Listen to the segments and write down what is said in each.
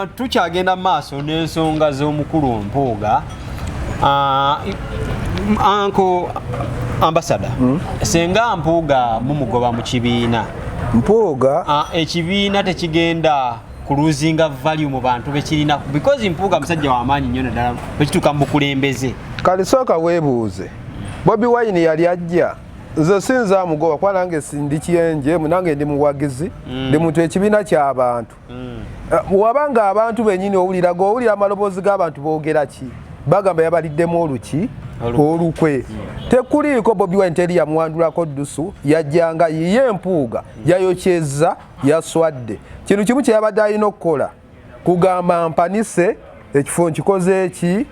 tukyagenda maaso n'ensonga z'omukulu Mpuuga. Anko ambassador senga Mpuuga mumugoba mu kibiina Mpuuga ekibiina tekigenda kuluzinga value mu bantu bekirina because Mpuuga musajja w'amaanyi nnyo ddala bekituuka mu bukulembeze. Kale sooka weebuuze Bobi Wine yali ajja nze sinza mugoba kwa nange sindi kiyenje munange ndi muwagizi ndi muntu ekibiina ky'abantu wabanga abantu benyini owulira amaloboozi g'abantu boogera ki bagamba yabaliddemu oluki olukwe tekuliiko Bobi Wine teri yamwandulako ddusu yajjanga yiye Mpuuga yayokyeza yaswadde kintu kimu kye yabadde alina okukola kugamba mpanise ekifo nkikoze eki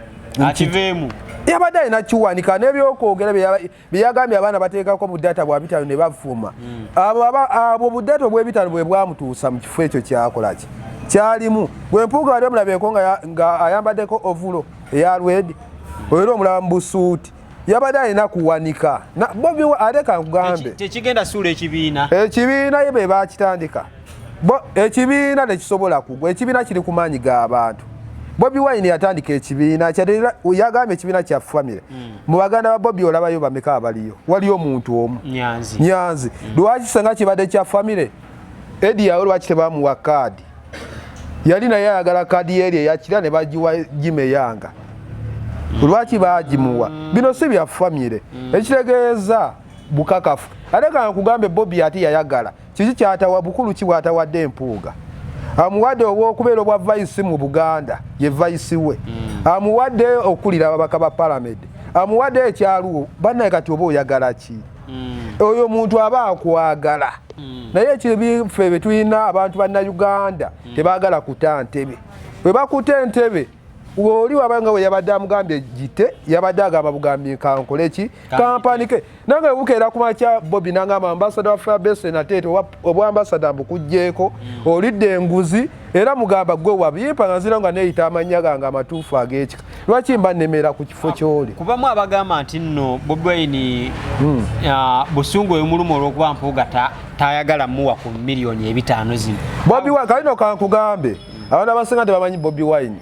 akiveemu yabadde alina kiwanika n'ebyokwogera byeyagambye abaana bateekako buddata bwa bitano ne bavuma abo buddata obw'ebitano bwe bwamutuusa mu kifo ekyo kyakolaki kyalimu bwe Mpuuga wali omulabeeko nga ayambaddeko ovulo eya lwedi era omulaba mu busuuti yabadde alina kuwanika Bobi ate kankugambe tekigenda suula ekibiina ye be bakitandika ekibiina tekisobola kugwa ekibiina kiri ku maanyi g'abantu Bobi Wine yatandika ekibiina yagambye ekibiina kya famire mu baganda ba Bobi olabayo bameka abaliyo waliyo omuntu omu Nyanzi lwaki senga kibadde kya famire Edi yawe lwaki tebamuwa kaadi yali naye ayagala kaadi eri eyakira ne bagiwa Jime Yanga lwaki bagimuwa bino si bya famire ekitegeeza bukakafu ate kankugambe Bobi ati yayagala kiki kyatawa bukulu ki bwatawadde Mpuuga amuwadde obw'okubeera obwa vice mu Buganda ye vice we amuwadde okulira ababaka ba parliament amuwadde ekyaluwo bannaye kati oba oyagala ki oyo muntu aba akwagala naye ekibife bye tulina abantu bannayuganda tebaagala kuta ntebe bwe bakuta entebe oli wabanga we yabadde amugambye gite yabadde agamba bugambi kankole ki kampanike nange bukeera ku makya Bobi nangamba ambassador wa Firebase natete obwa ambassador mbukujjeeko olidde enguzi era mugamba gwe wabimpa nga nzira nga neeyita amannya gange amatuufu ag'ekika lwaki mba nnemera ku kifo ky'oli kubamu abagamba nti nno Bobi Wine busungu ebimuluma olw'okuba Mpuuga tayagala muwa ku miliyoni 5 zino Bobi Wine kalino kankugambe abantu abasinga tebamanyi Bobi Wine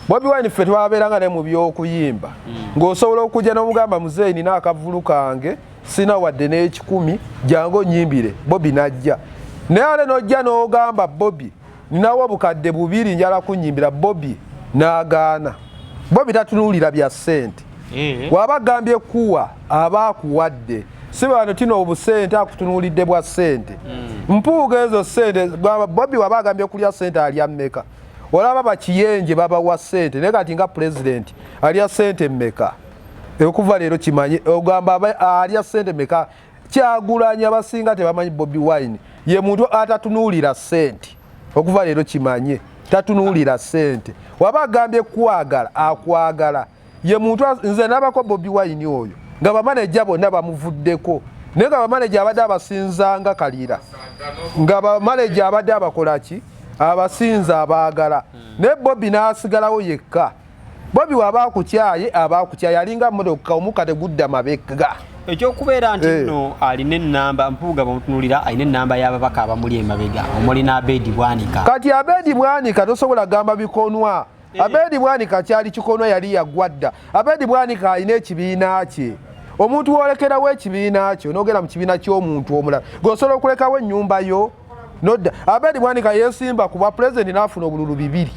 Bobi Wine ffe twabeeranga ne mu by'okuyimba ng'osobola okujja n'omugamba muzeeyi nina akavulu kange sina wadde n'ekikumi jangu onyimbire Bobi najja naye ale n'ojja n'ogamba Bobi ninawo obukadde 2 njala kunyimbira Bobi n'agaana Bobi tatunuulira bya ssente waba agambye kuwa aba akuwadde si bano tino obusente akutunuulidde bwa ssente Mpuuga ezo ssente Bobi waba agambye kulya ssente alya mmeka olaba bakiyenje babawa ssente naye kati nga president alya ssente mmeka okuva leero kimanye ogamba alya ssente mmeka Kyagulanya abasinga tebamanyi Bobi Wine ye muntu atatunuulira ssente okuva leero kimanye tatunuulira ssente waba agambye kwagala akwagala ye muntu nze nabako Bobi Wine oyo nga bamaneja bonna bamuvuddeko naye nga bamaneja abadde abasinzanga kalira nga bamaneja abadde abakolaki abasinza abaagala ne Bobi n'asigalawo yekka Bobi waba akukyaye alinga mmotoka omuka tegudda mabega ekyokubeera nti nno alina ennamba Mpuuga bamutunuulira alina ennamba y'ababaka abamuli emabega omulina Abedi Bwanika kati Abedi Bwanika tosobola gamba bikonwa Abedi Bwanika kyali kikonwa yali yagwadda Abedi Bwanika alina ekibiina kye omuntu woolekerawo ekibiina kyo n'ogera mu kibiina ky'omuntu omulala g'osobola okulekawo ennyumba yo nodda Abedi Bwanika yesimba kuba president n'afuna obululu 2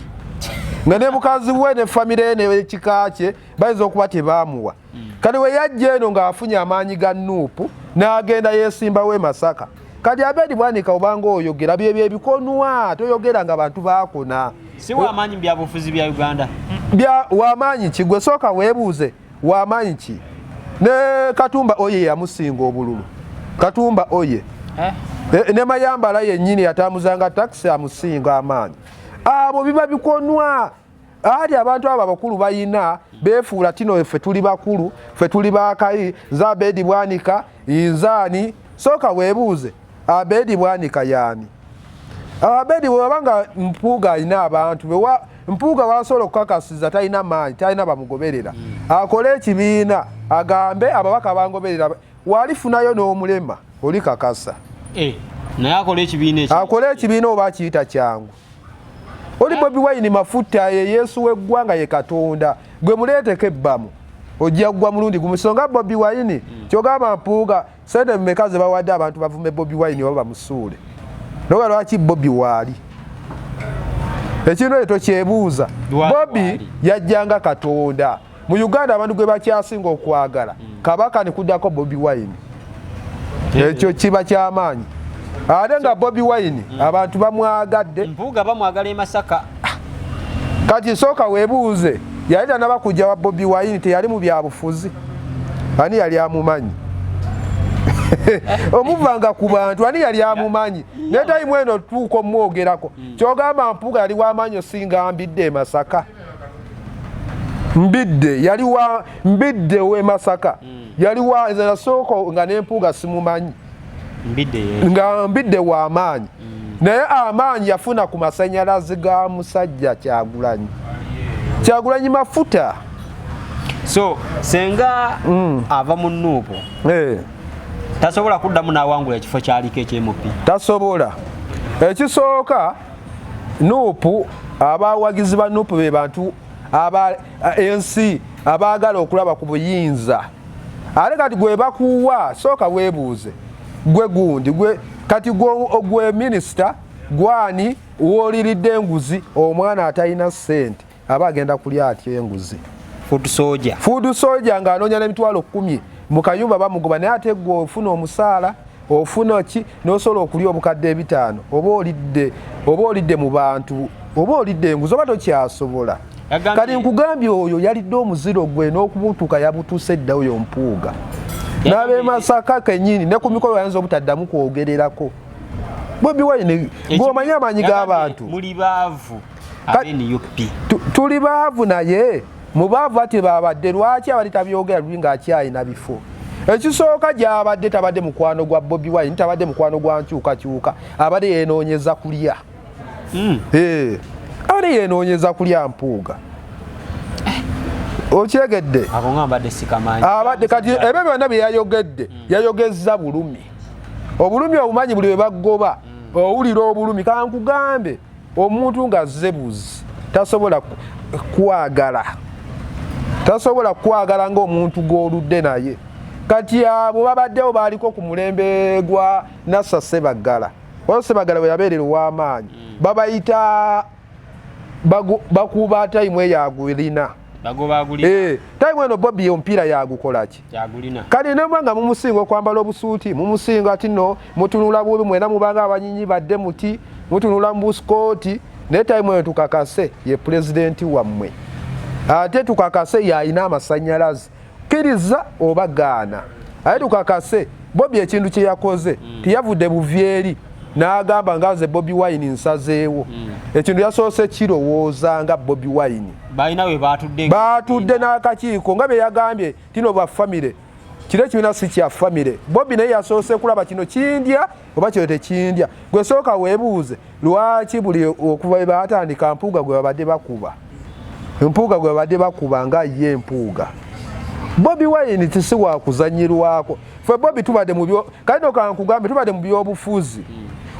nga ne mukazi we ne famire ne ekika kye bayinza okuba tebaamuwa kati we yajja eno ng'afunye amaanyi ga Nuupu n'agenda yesimba we Masaka kati Abedi Bwanika obanga oyogera byebyo ebikonwa toyogera nga bantu baakona si wamaanyi byabufuzi bya Uganda wamaanyi ki gwe sooka weebuuze wamaanyi ki ne Katumba oye yamusinga obululu Katumba oye ne Mayambala yennyini yatamuzanga taxi amusinga amaanyi abo biba bikonwa ali abantu abo abakulu bayina beefuula tino ffe tuli bakulu ffe tuli baakayi za Abedi Bwanika inzaani sooka weebuuze Abedi Bwanika yaani Abedi wabanga Mpuuga alina abantu Mpuuga wasobola okukakasiza talina maanyi talina bamugoberera akole ekibiina agambe ababaka bangoberera walifunayo n'omulema oli kakasa naye akole ekibiina oba akiyita kyangu oli Bobi Wine mafuta ye Yesu weggwanga ye Katonda gwe muleeteko ebbamu ojja gwa mulundi gumusonga Bobi Wine kyogamba Mpuuga sente mmekaze bawadde abantu bavume Bobi Wine oba bamusuule noga lwaki Bobi waali ekintu ekyo kyebuuza Bobi yajjanga Katonda mu Uganda abantu gwe bakyasinga okwagala kabaka ne kuddako Bobi Wine ekyo kiba kyamaanyi ate nga Bobi Wine abantu bamwagadde Mpuuga bamwagala e Masaka kati sooka weebuuze yalina nabakujja wa Bobi Wine teyali mu byabufuzi ani yali amumanyi omuvanga ku bantu ani yali amumanyi netayimu eno tuuko mwogerako kyogamba Mpuuga yali wamaanyi osinga Mbidde e Masaka Mbidde yali wa Mbidde we Masaka yali wa ezana sooko nga ne Mpuuga simumanyi nga Mbidde wa amaanyi naye amaanyi yafuna ku masanyalaze ga musajja Kyagulanyi mafuta so senga ava mu Nuupu tasobola kuddamu n'awangula ekifo kyaliko eky'emupi tasobola ekisooka Nuupu abawagizi ba Nuupu be bantu ensi abaagala okulaba ku buyinza ate kati gwe bakuwa sooka weebuuze gwe gundi kati gwe minisita gwani wooliridde enguzi omwana atalina ssente aba agenda kulya atya enguzi food soldier ng'anoonya n'emitwalo 10 mu kayumba bamugoba naye ate gwe ofuna omusaala ofuna ki n'osobola okulya obukadde 5 oba olidde mu bantu oba olidde enguzi oba tokyasobola kati nkugambye oyo yalidde omuziro gwe n'okubutuuka yabutuuse dda oyo Mpuuga n'ab'e Masaka kennyini ne ku mikolo yayinza obutaddamu kwogererako Bobi Wine ng'omanyi amaanyi g'abantu muli baavu tuli baavu naye mu baavu ati babadde lwaki abali tabyogera luli ng'akyayina bifo ekisooka gy'abadde tabadde mukwano gwa Bobi Wine tabadde mukwano gwa nkyukakyuka abadde yeenoonyeza kulya abadde yeenoonyeza kulya Mpuuga okyegedde abadde kati ebyo byonna bye yayogedde yayogezza bulumi obulumi obumanyi buli bwe bagoba owulira obulumi kankugambe omuntu nga zebuzi tasobola kwagala ng'omuntu gw'oludde naye kati abo babaddewo baaliko ku mulembe gwa Nassa Sebaggala Sebaggala bwe yabeerera ow'amaanyi babayita bakuba tayimu eyagulina tayimu eno Bobi omupiira yagukolaki kati nemba nga mumusinga okwambala obusuuti mumusinga ati no mutunula bubi mwena mubanga abanyinyi badde muti mutunula mu buskooti naye tayimu eno tukakase ye pulezidenti wammwe ate tukakase yalina amasanyalaze kkiriza oba gaana ate tukakase Bobi ekintu kye yakoze tiyavudde buvyeri n'agamba nga nze Bobi Wine nsazeewo ekintu yasoose kirowooza nga Bobi Wine balina we baatudde n'akakiiko nga bye yagambye tino bwa famire kiro ekibiina si kya famire Bobi naye yasoose kulaba kino kindya oba kino tekindya gwe sooka weebuuze lwaki buli okuva we baatandika Mpuuga gwe babadde bakuba nga ye Mpuuga Bobi Wine tisi wa kuzanyirwako fe Bobi tubadde mu byo kano kankugambe tubadde mu byobufuzi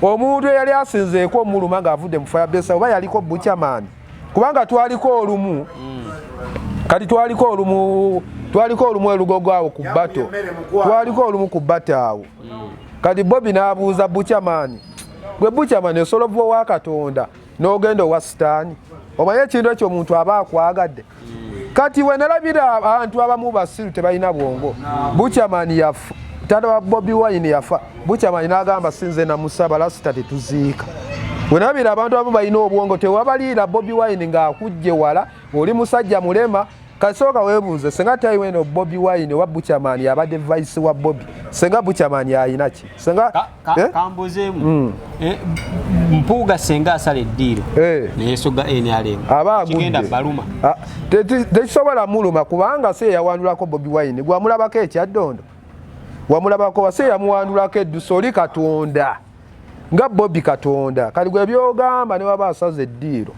omuntu eyali asinzeeko omuluma ng'avudde mu Firebase oba yaliko bukyamaani kubanga twaliko olumu kati twaliko olumu erugogo awo ku bato twaliko olumu ku bato awo kati Bobi n'abuuza bukyamaani gwe bukyamaani osolovu owa Katonda n'ogenda owa sitaani omanyi ekintu ekyo omuntu aba akwagadde kati we nalabira abantu abamu basiru tebalina bwongo bukyamaani yafa tata wa Bobi Wine yafa bukyamaani n'agamba sinze na musaba lasita tetuziika we nalabira abantu abamu balina obwongo tewabaliira Bobi Wine ng'akujje wala oli musajja mulema kasooka weebuuze senga tayimu eno Bobi Wine wa bukyamaani abadde vice wa Bobi senga bukyamaani alina ki senga kambuzeemu Mpuuga senga asala eddiiro neyesoga NRM kigenda baluma tekisobola muluma kubanga se yawandulako Bobi Wine gwamulabako ekyaddondo wamulabako wase yamuwandulako edduso oli Katonda nga Bobi Katonda kali gwe byogamba ne waba asaze eddiiro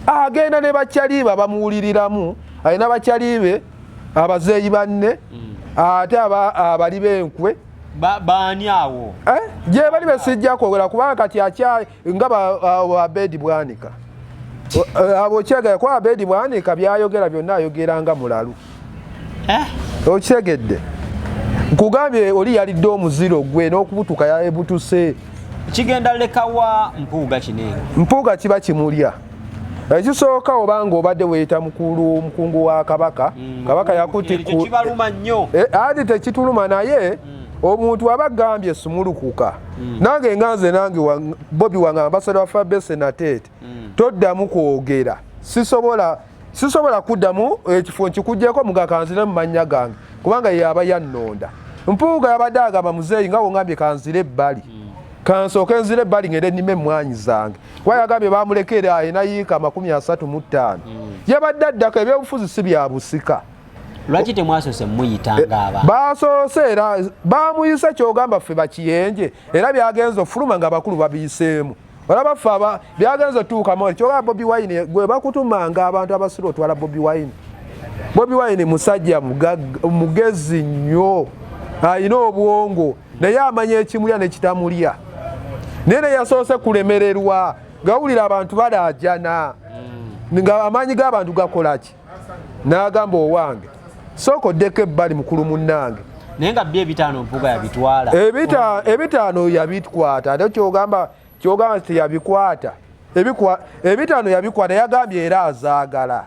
agenda ne bakyalibe bamuwuliriramu alina bakyalibe abazeeyi banne ate abali b'enkwe baani awo gye bali besijja kwogera kubanga kati nga Abedi Bwanika Abokyegera kwa Abedi bwanika byayogera byonna ayogeranga mulalu. Okyegedde. Nkugambye oli yalidde omuziro gwe n'okubutuka yayebutuse. Kigenda lekawa Mpuuga kinene. Mpuuga kiba kimulya. Ekisooka obanga obadde weeta mukungu wa kabaka. Kabaka yakuti ku. Kibaluma nnyo. Adi tekituluma naye. Omuntu abagambye sumulukuka nange nganze nange Bobi wange ambassador wa Firebase Aleese toddamu kwogera sisobola kuddamu ekifo nkikujjeko mugakanzire mu mannya gange kubanga yaba yannonda. Mpuuga yabadde agamba muzeeyi nga wongambye kanzire ebbali kansooke nzire ebbali ngende nnime emmwanyi zange kuba yagambye bamulekera ayina yiika 35 yabadde addako ebyobufuzi si bya busika. Lwaki temwasose muyitanga aba? Basoose era bamuyise kyogamba ffe bakiyenje era byagenza ofuluma nga bakulu babiyiseemu. Olaba ffe byagenza tuukamu kyogamba Bobi Wine gwe bakutumanga abantu abasira otwala Bobi Wine. Bobi Wine musajja mugezi nnyo ayina obwongo naye amanya ekimulya nekitamulya. Naye ne yasoose kulemererwa gawulira abantu balaajana nga amaanyi g'abantu gakolaki n'agamba owange soko deke bali mukulu munnange nenga bye bitano Mpuuga yabitwala ebitano yabitkwata ate kyogamba nti yabikwata ebitano yabikwata yagambye era azaagala.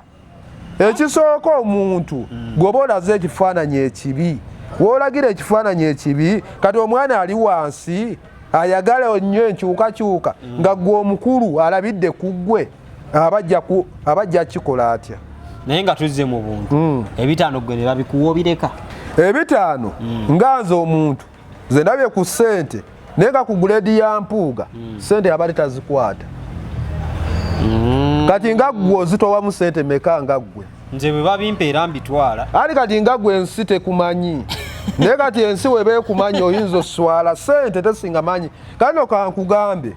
Ekisooka omuntu gwoba olaze ekifaananyi ekibi woolagira ekifaananyi ekibi kati omwana ali wansi ayagala nnyo enkyukakyuka nga gwe omukulu alabidde ku ggwe abajja kikola atya. Naye nga tuzze mu buntu ebitano gwe ne babikuwa bireka ebitano nganze omuntu ze ndabye ku ssente naye nga ku grade ya Mpuuga ssente yabali tazikwata. Kati nga ggwe ozitowamu ssente meka nga ggwe nze bwe babimpeera mbitwala ali kati nga ggwe ensi tekumanyi naye kati ensi weba ekumanyi oyinza oswala ssente tesinga manyi. Kano kankugambe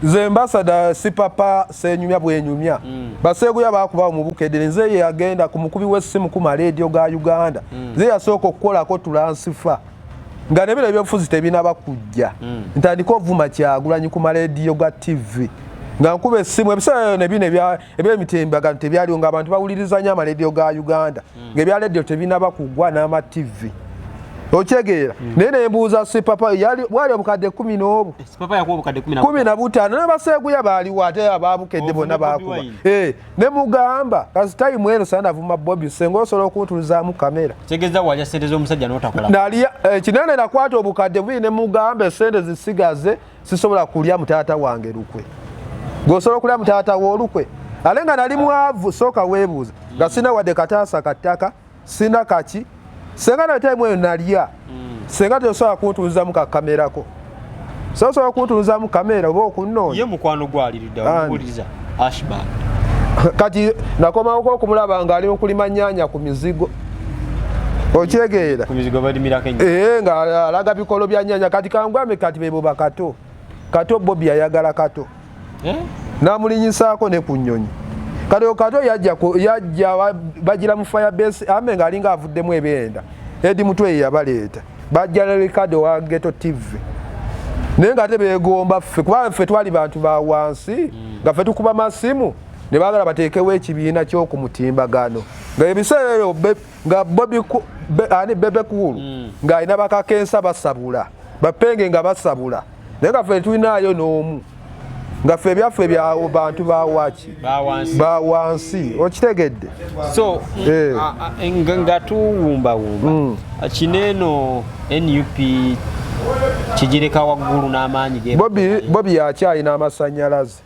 nze mbasada si papa senyumya bwenyumya baseeguya bakubawo mu bukedde nze ye yagenda ku mukubi w'essimu ku maleediyo ga Uganda nze yasooka okukolako tulansifa nga nebino ebyobufuzi tebinaba kujja ntandika ovuma Kyagulanyi ku maleediyo ga TV nga nkuba essimu ebiseera ne bino eby'emitimbagano tebyaliwo nga abantu bawulirizanya amaleediyo ga Uganda ng'ebya leediyo tebinaba kugwa n'ama TV. Okyegeera naye nembuuza sipapa wali obukadde 11 sipapa yakuwa obukadde 15 ne baseeguya baaliwo ate ababukedde bonna baakuba ne mugamba kasi tayimu eno sana avuma Bobi senga osobola okuntulizaamu kamera tegeza walya ssente z'omusajja n'otakola nalya kinene nakwata obukadde buli ne mugamba essente zisigaze sisobola kulya mutaata wange lukwe gwosobola okulya mutaata w'olukwe ale nga nali mwavu sooka weebuuza nga sina wadde kataasa kattaka sina kaki senga na time eyo nalya senga tosobola kuntulizamu kakamerako sosobola kuntulizamu kamera oba okunnoonya ye mukwano gwaliridde okuwuliriza ashbag kati nakomako okumulaba ng'ali okulima nnyanya ku mizigo okyegeera ku mizigo balimirako nga alaga bikolo bya nnyanya kati kangwame kati bebo bakato kato Bobi yayagala kato n'amulinyisako ne ku nnyonyi kati okato yajja bagira mu Firebase ame ng'alinga avuddemu ebyenda edi mutwe yabaleeta bajja ne Ricardo wa Ghetto TV naye nga tebeegomba ffe kuba ffe twali bantu ba wansi nga ffe tukuba masimu ne baagala bateekewo ekibiina ky'okumutimbagano ng'ebiseera ebyo nga Bobi ani Bebe Kulu ng'alina bakakensa basabula bapenge nga basabula naye nga ffe tulinaayo n'omu nga ffe ebyaffe bya bantu ba wansi okitegedde so nga tuwumbawumba kineeno NUP kigireka waggulu n'amaanyi ge Bobi yakyalina amasannyalaze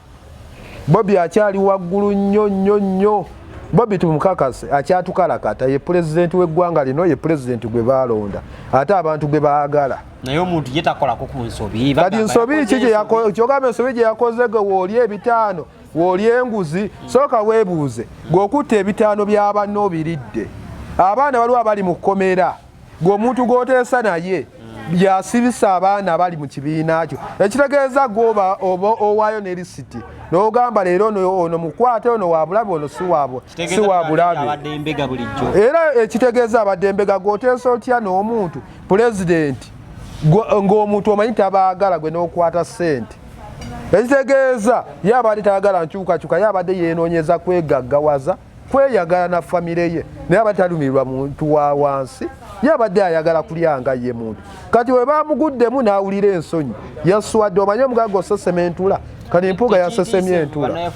Bobi akyali waggulu nnyo Bobi tumukakase akyatukalakata ye pulezidenti w'eggwanga lino ye pulezidenti gwe baalonda ate abantu gwe baagala naye omuntu ye takolako ku nsobi kati nsobi ki kyogamba ensobi gye yakoze gwe woolya ebitaano woolya enguzi sooka weebuuze gweokutta ebitaano by'abanno obiridde abaana waliwo abali mu kkomera gweomuntu gw'oteesa naye byasibisa abaana bali mu kibiina kyo ekitegeeza gwoba owaayo ne lisiti n'ogamba leero ono mukwate ono wabulabe ono si wabulabe era ekitegeeza abadde embega gw'oteesa otya n'omuntu pulezidenti ng'omuntu omanyi tabaagala gwe n'okwata ssente ekitegeeza yabadde tayagala nkyukakyuka yabadde yeenoonyeza kwegaggawaza kweyagala na famire ye naye abadde talumirirwa muntu wa wansi yabadde ayagala kulyanga ye muntu kati we bamuguddemu n'awulira ensonyi yaswadde omanye omugaga osesema entula kati Mpuuga yasesemye entula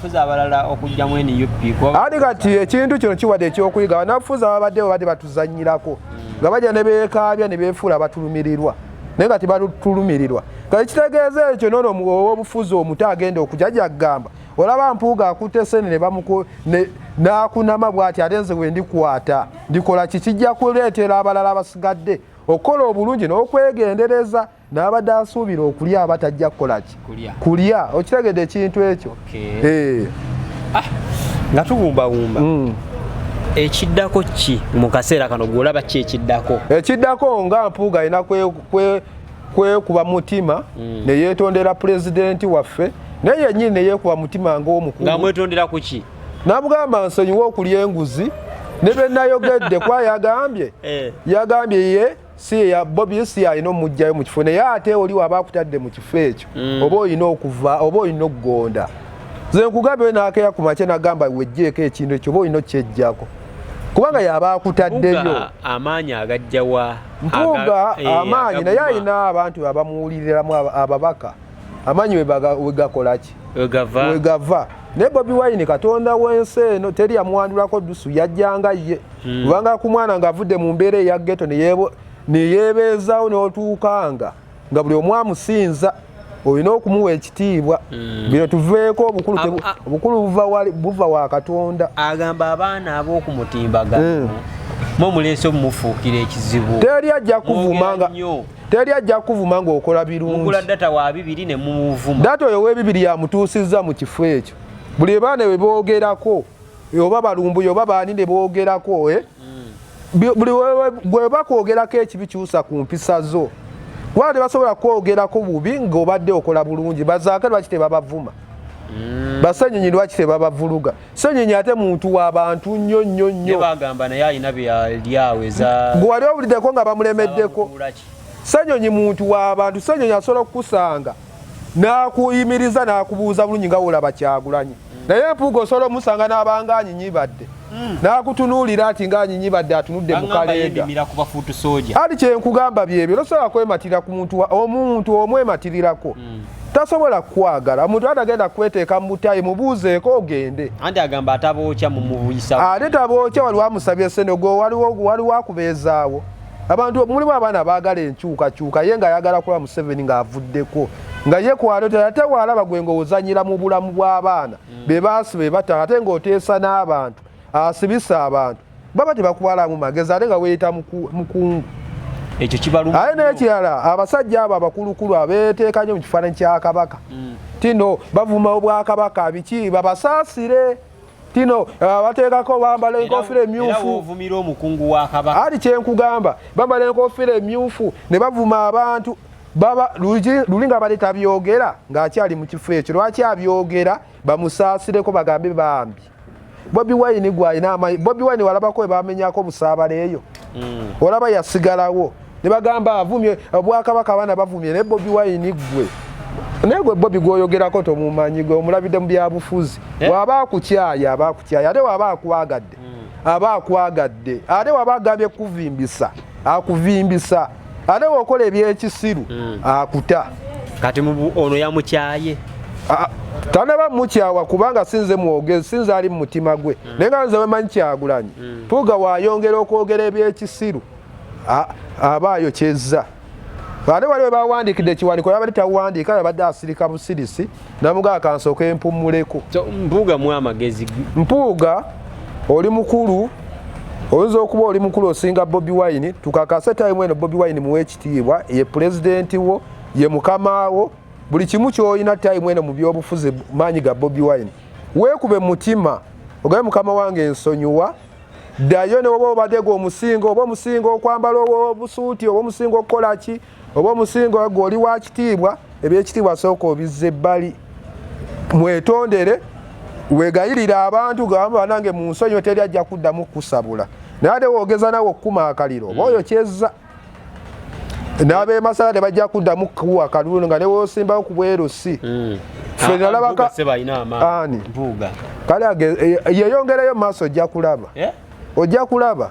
ati kati ekintu kino kiwadde ekyokuyiga banafuzi ababadde batuzanyirako nga bajja ne beekaabya ne beefuula batulumirirwa naye nga tibatulumirirwa kati kitegeeza ekyo noono owobufuzi omuto agenda okujja jagamba olaba Mpuuga akutte sene n'akunama bw'ati ate nze we ndikwata ndikola kikijja kuleetera abalala abasigadde okukola obulungi n'okwegendereza n'abadde asuubira okulya abatajja kukola ki kulya okitegedde ekintu ekyo nga tuwumbawumba ekiddako ki mu kaseera kano gwolaba ki ekiddako nga Mpuuga alina kwekuba mutima ne yeetondera pulezidenti waffe naye yennyini ne yeekuba mutima ng'omukulu nga mwetondera ku ki namugamba nsonyiwa okulya enguzi ne be nayogedde kwa yagambye ye si ya Bobi si alina omujjayo mu kifo naye ate oli waba akutadde mu kifo ekyo oba olina okuva oba olina okugonda nze nkugambye n'akeera ku makye nagamba wejjeeko ekintu ekyo oba olina okyejjako kubanga yaba akutaddeyo amaanyi agajjawa Mpuuga amaanyi naye alina abantu abamuwuliriramu ababaka amaanyi wegakola ki wegava naye Bobi Wine Katonda w'ensi eno teri yamuwandulako ddusu yajjanga ye kubanga ku mwana ng'avudde mu mbeera eya ghetto ne yeebeezaawo n'otuukanga nga buli omu amusinza olina okumuwa ekitiibwa bino tuveeko obukulu buva wa Katonda agamba abaana ab'okumutimbagano muleese omumufuukira ekizibu teri ajja kuvuma ng'okola birungi mugula data wa 2 ne muvuma data oyo w'ebibiri yamutuusizza mu kifo ekyo buli baana we boogerako oba balumbuye oba baani ne boogerako buli gwe bakwogerako ekibi kyusa ku mpisa zo wala tebasobola kwogerako bubi ng'obadde okola bulungi bazaake lwaki tebabavuma basenyonyi lwaki tebabavuluga senyonyi ate muntu w'abantu nnyo bagamba naye alina byaliaweza gwe wali owuliddeko nga bamulemeddeko senyonyi muntu w'abantu senyonyi asobola okukusanga n'akuyimiriza n'akubuuza bulungi nga wolaba Kyagulanyi naye Mpuuga osobola omusanga n'abanga anyinyibadde n'akutunuulira ati ng'anyinyibadde atunudde mu kaleega ati kyenkugamba byebyo tosobola kwematira ku omuntu omwematirirako tasobola kwagala omuntu atagenda kweteeka mu butayi mubuuzeeko ogende anti agamba atabookya mumubuyisa ate tabookya waliwo amusabye Senego waliwo akubeezaawo abantu mulimu abaana baagala enkyukakyuka ye ng'ayagala kulaba Museveni ng'avuddeko nga ye kwalo ate walaba gwe ng'ozanyira mu bulamu bw'abaana be baasibe batanga ate ng'oteesa n'abantu asibisa abantu baba tebakubalamu magezi ate nga weeyita mukungu ekyo kibaluma aye n'ekirala abasajja abo abakulukulu abeeteeka nnyo mu kifaananyi kya Kabaka tino bavuma obwakabaka biki babasaasire tino bateekako bambala enkofiira emyufu ovumira omukungu wa Kabaka ati kyenkugamba bambala enkofiira emyufu ne bavuma abantu baba luli nga bali tabyogera ng'akyali mu kifo ekyo lwaki abyogera bamusaasireko bagambe bambi Bobi Wine gwalina amaanyi Bobi Wine walabako we bamenyako busaabaleeyo olaba yasigalawo ne bagamba avumye obwakabaka abaana bavumye naye Bobi Wine gwe naye gwe Bobi gwoyogerako tomumanyi gwe omulabidde mu byabufuzi waba akukyaya ate waba akwagadde ate waba agambye kuvimbisa akuvimbisa ate wokola ebyekisiru akuta kati ono yamukyaye tanaba mukyawa kubanga sinze mwogezi sinze ali mu mutima gwe naye nga nze wemanyi Kyagulanyi Mpuuga wayongera okwogera ebyekisiru abaayo kyezza ate waliwe bawandiikidde ekiwandiiko yabadde tawandiika yabadde asirika busirisi namugaa kansooke mpummuleko Mpuuga mu amagezi Mpuuga oli mukulu oyinza okuba oli mukulu osinga Bobi Wine tukakase time eno Bobi Wine muwe ekitiibwa ye pulezidenti wo ye mukama wo buli kimu ky'olina time eno mu byobufuzi maanyi ga Bobi Wine weekube mutima ogabe mukama wange ensonyiwa ddayo ne oba obadde gwe omusinga oba omusinga okwambala obusuuti oba omusinga okukola ki oba omusinga gw'oli wa kitiibwa ebyekitiibwa sooka obizza ebbali mwetondere wegayirira abantu gamba banange mu nsonyiwa teri ajja kuddamu kusabula naye ate woogeza nawe okkuma akaliro oba oyo kyezza Nabe masala ne bajja kuddamu kuwa kalulu nga ne wosimbawo ku bwerusi. Ffe nalabaka seba ina ama Mpuuga. Kale yeyongerayo maaso ojja kulaba. Ojja kulaba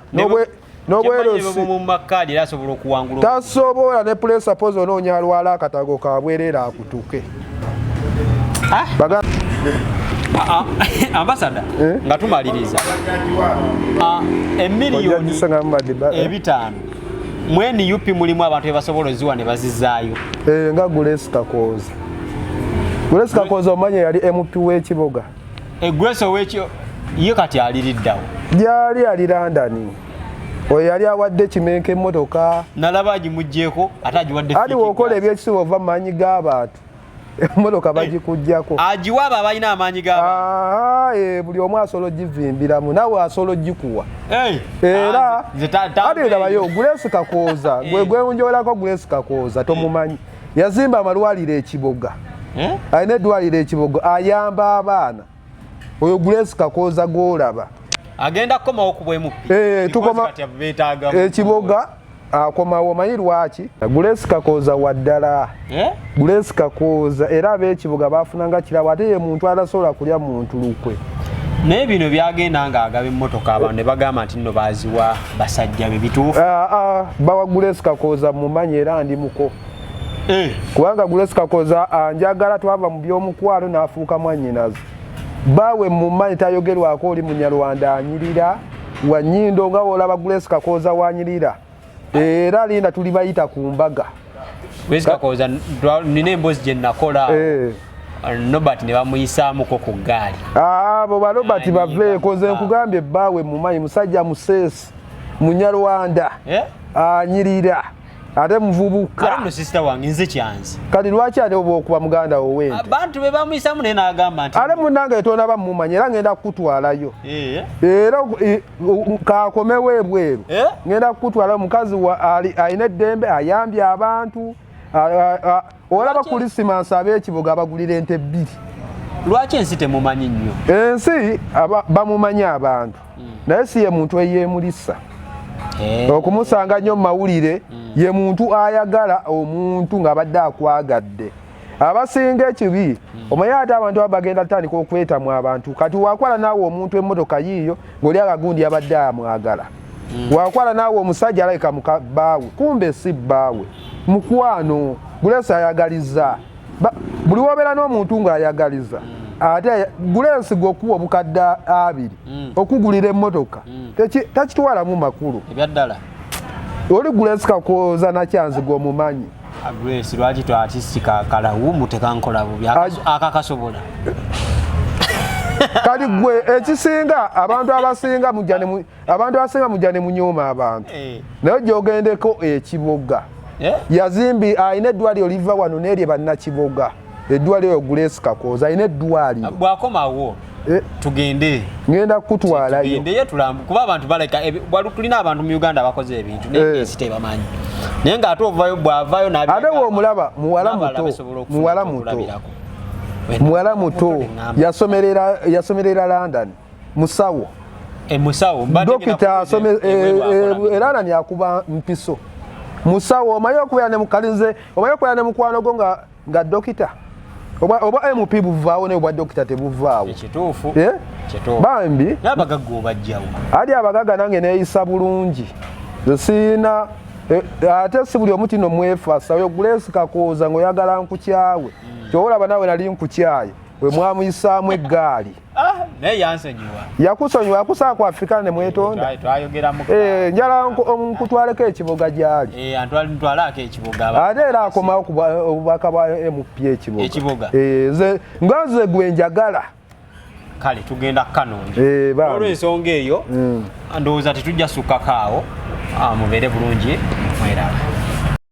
n'obwerusi mu makadi era asobola okuwangula. Tasobola ne press suppose onoonya alwala akatago kabwerera akutuke. Ambassador nga tumaliriza emiliyoni 5 mweni yupi mulimu abantu ebasobola ziwa ne bazizaayo nga Grace Kakooza. Grace Kakooza omanye yali MP w'ekibuga. Grace w'ekyo ye kati aliriddawo. Yali ali London. Oyo yali awadde Kimenke emmotoka. Nalaba agimuggyeko ate agiwadde. Ali wokola ebyekisubo ova mu maanyi g'abantu. Emmotoka bagikuggyako. Agiwaba abalina amaanyi g'abantu. Buli omu asobola ogivimbiramu nawe asobola ogikuwa. Era ate ndabayo Grace Kakooza gwe gwewunjoolako Grace Kakooza tomumanyi. Yazimba amalwaliro ekiboga. Alina eddwaliro ekiboga ayamba abaana. Oyo Grace Kakooza gw'olaba. Agenda kukomawo ku bwemu. Tukoma ekiboga akomawo manyi lwaki? Grace Kakooza waddala. Grace Kakooza era ab'ekiboga baafunanga kirabo ate ye muntu atasobola kulya muntu lukwe. Naye bino byagenda nga agaba emmotoka abantu ne bagamba nti nno baaziwa basajja be bituufu. Bawa Grace Kakooza mumanyi era ndi muko. Kubanga Grace Kakooza anjagala twava mu by'omukwalo n'afuuka mwannyinaze. Bawe mumanyi tayogerwako oli Munyarwanda anyirira wa Nnyindo nga olaba Grace Kakooza wanyirira. Era linda tuli bayita ku mbaga. Grace Kakooza nina emboozi gye nakola. Robert ne bamuyisaamuko ku ggaali. Abo ba Robert baveeko nze nkugambye bawe mumanyi musajja museesi Munyarwanda anyirira. Ate muvubuka. Kale no sister wange nze kyanzi. Kali lwaki ate obo okuba muganda ow'ente. Abantu be bamuyisamu naye n'agamba nti. Ale munnange etona bamumanya era ngenda kukutwalayo. Era kakomewo ebweru. Ngenda kukutwalayo mukazi alina eddembe ayambye abantu. Olaba Kulisimasi ab'ekibuga abagulira ente 2. Lwaki ensi temumanyi nnyo? Ensi bamumanyi abantu. Naye si ye muntu eyeemulisa. Okumusanga nnyo mu mawulire ye muntu ayagala omuntu ng'abadde akwagadde. Abasinga ekibi omanyi ate abantu abagenda tandika okwetamu abantu kati wakwala naawe omuntu emmotoka yiiyo ng'oli agagundi abadde amwagala. Wakwala naawe omusajja alayika mukabaawe kumbe si bbaawe mukwano Grace ayagaliza. Buli wobeera n'omuntu ng'ayagaliza ate Grace gwokuwa obukadde 2 okugulira emmotoka takitwalamu makulu ebyaddala. Oli Grace Kakooza nakyanzi gw'omumanyi. Grace lwaki twatisika kalawu mutekankola bubi akakasobola. Kali gwe ekisinga abantu abasinga mujja ne munyooma abantu. Naye gy'ogendeko ekiboga. Yazimbi alina eddwaliro liva wano n'erye bannakiboga. Eddwaliro Grace Kakooza alina eddwaliro. Bw'akomawo tugende. Ngenda kukutwalayo. Tugendeyo tulambu kuba abantu baleka tulina abantu mu Uganda abakoze ebintu naye ensi tebamanyi. Naye ng'ate ovaayo bw'avaayo n'abiraba. Ate w'omulaba muwala muto yasomerera London musawo. Musawo dokita era nani akuba mpiso. Musawo omanyi okubeera ne mukalinze omanyi okubeera ne mukwano go nga dokita. Oba MP buvaawo ne obwa dokita tebuvaawo. Ekituufu. Bambi n'abagaga obajjawo. Ali abagaga nange neeyisa bulungi. Siina ate si buli omu tino mwefasa oyo Grace Kakooza ng'oyagala nkukyawe. Kyolaba nawe nali nkukyaye we mwamuyisaamu eggaali. Naye yansonyiwa. Yakusonyiwa yakusaako ku Afrika ne mwetonda. Twayogeramu. Njala nkutwaleko ekiboga gy'ali. Ntwalako ekiboga. Ate era akomawo ku bubaka bwa MP ekiboga. Nga nze gwe njagala. Kale tugenda kanongi. Olw'ensonga eyo ndowooza tetujja sukkako awo mubeere bulungi mwera.